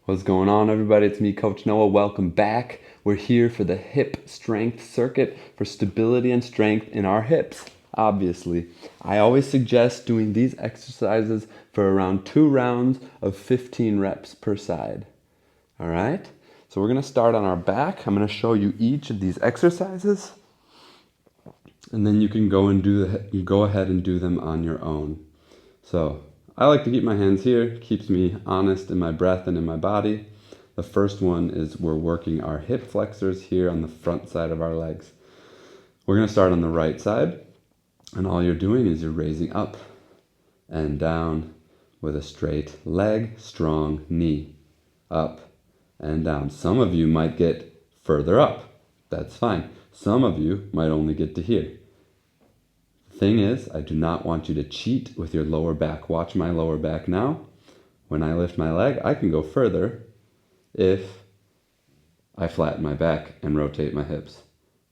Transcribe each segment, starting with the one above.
What's going on, everybody? It's me, Coach Noah. Welcome back. We're here for the hip strength circuit for stability and strength in our hips, obviously. I always suggest doing these exercises for around 2 rounds of 15 reps per side. All right? So we're going to start on our back. I'm going to show you each of these exercises, and then you can go ahead and do them on your own. So I like to keep my hands here. It keeps me honest in my breath and in my body. The first one is we're working our hip flexors here on the front side of our legs. We're going to start on the right side, and all you're doing is you're raising up and down with a straight leg, strong knee, up and down. Some of you might get further up. That's fine. Some of you might only get to here. Thing is, I do not want you to cheat with your lower back. Watch my lower back now. When I lift my leg, I can go further if I flatten my back and rotate my hips.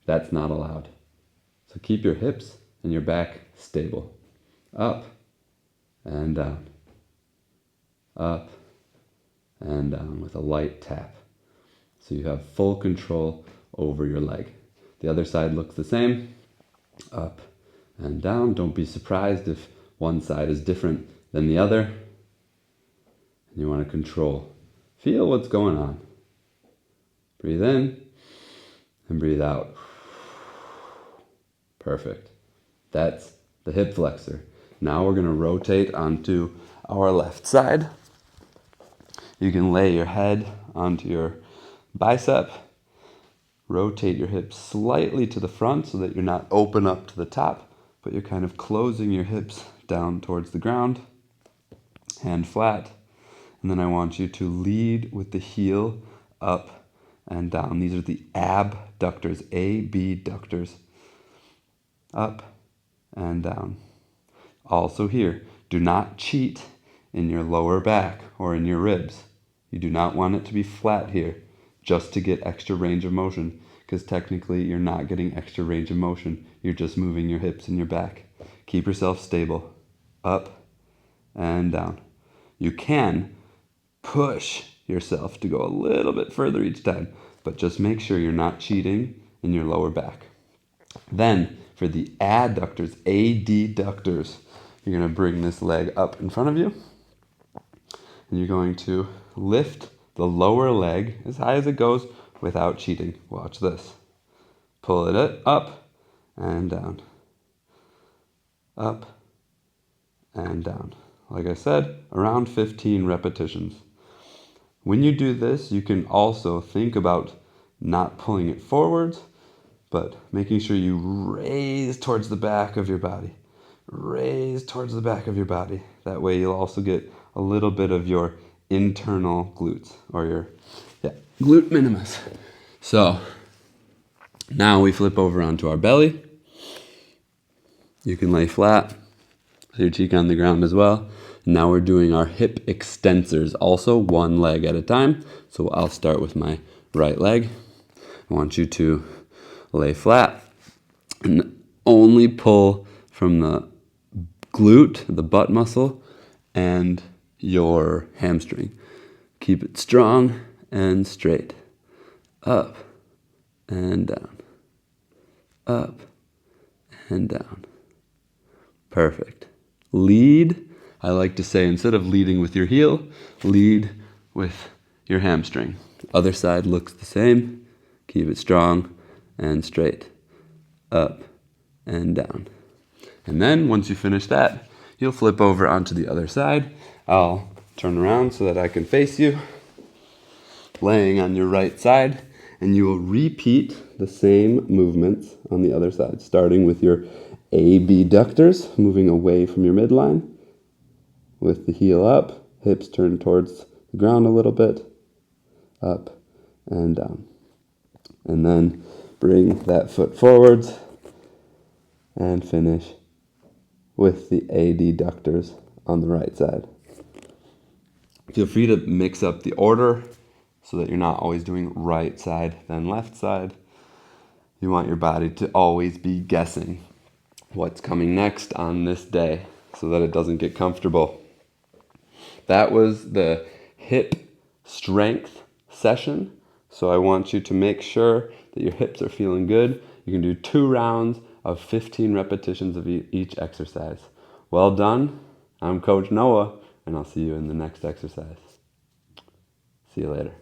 That's not allowed. So keep your hips and your back stable. Up and down. Up and down with a light tap. So you have full control over your leg. The other side looks the same. Up and down. Don't be surprised if one side is different than the other. And you want to control. Feel what's going on. Breathe in and breathe out. Perfect. That's the hip flexor. Now we're going to rotate onto our left side. You can lay your head onto your bicep. Rotate your hips slightly to the front so that you're not open up to the top, but you're kind of closing your hips down towards the ground, hand flat. And then I want you to lead with the heel up and down. These are the abductors, abductors, up and down. Also here, do not cheat in your lower back or in your ribs. You do not want it to be flat here just to get extra range of motion, because technically you're not getting extra range of motion. You're just moving your hips and your back. Keep yourself stable. Up and down. You can push yourself to go a little bit further each time, but just make sure you're not cheating in your lower back. Then for the adductors, adductors, you're going to bring this leg up in front of you, and you're going to lift the lower leg as high as it goes without cheating. Watch this. Pull it up and down. Up and down. Like I said, around 15 repetitions. When you do this, you can also think about not pulling it forwards, but making sure you raise towards the back of your body. Raise towards the back of your body. That way you'll also get a little bit of your internal glutes, or your glute minimus. So now we flip over onto our belly. You can lay flat with your cheek on the ground as well. Now we're doing our hip extensors, also one leg at a time. So I'll start with my right leg. I want you to lay flat and only pull from the glute, the butt muscle, and your hamstring. Keep it strong and straight. Up and down. Up and down. Perfect. Lead. I like to say, instead of leading with your heel, lead with your hamstring. Other side looks the same. Keep it strong and straight. Up and down. And then once you finish that, you'll flip over onto the other side. I'll turn around so that I can face you, laying on your right side, and you will repeat the same movements on the other side, starting with your abductors, moving away from your midline, with the heel up, hips turned towards the ground a little bit, up and down. And then bring that foot forwards and finish with the adductors on the right side. Feel free to mix up the order so that you're not always doing right side, then left side. You want your body to always be guessing what's coming next on this day so that it doesn't get comfortable. That was the hip strength session. So I want you to make sure that your hips are feeling good. You can do 2 rounds of 15 repetitions of each exercise. Well done. I'm Coach Noah, and I'll see you in the next exercise. See you later.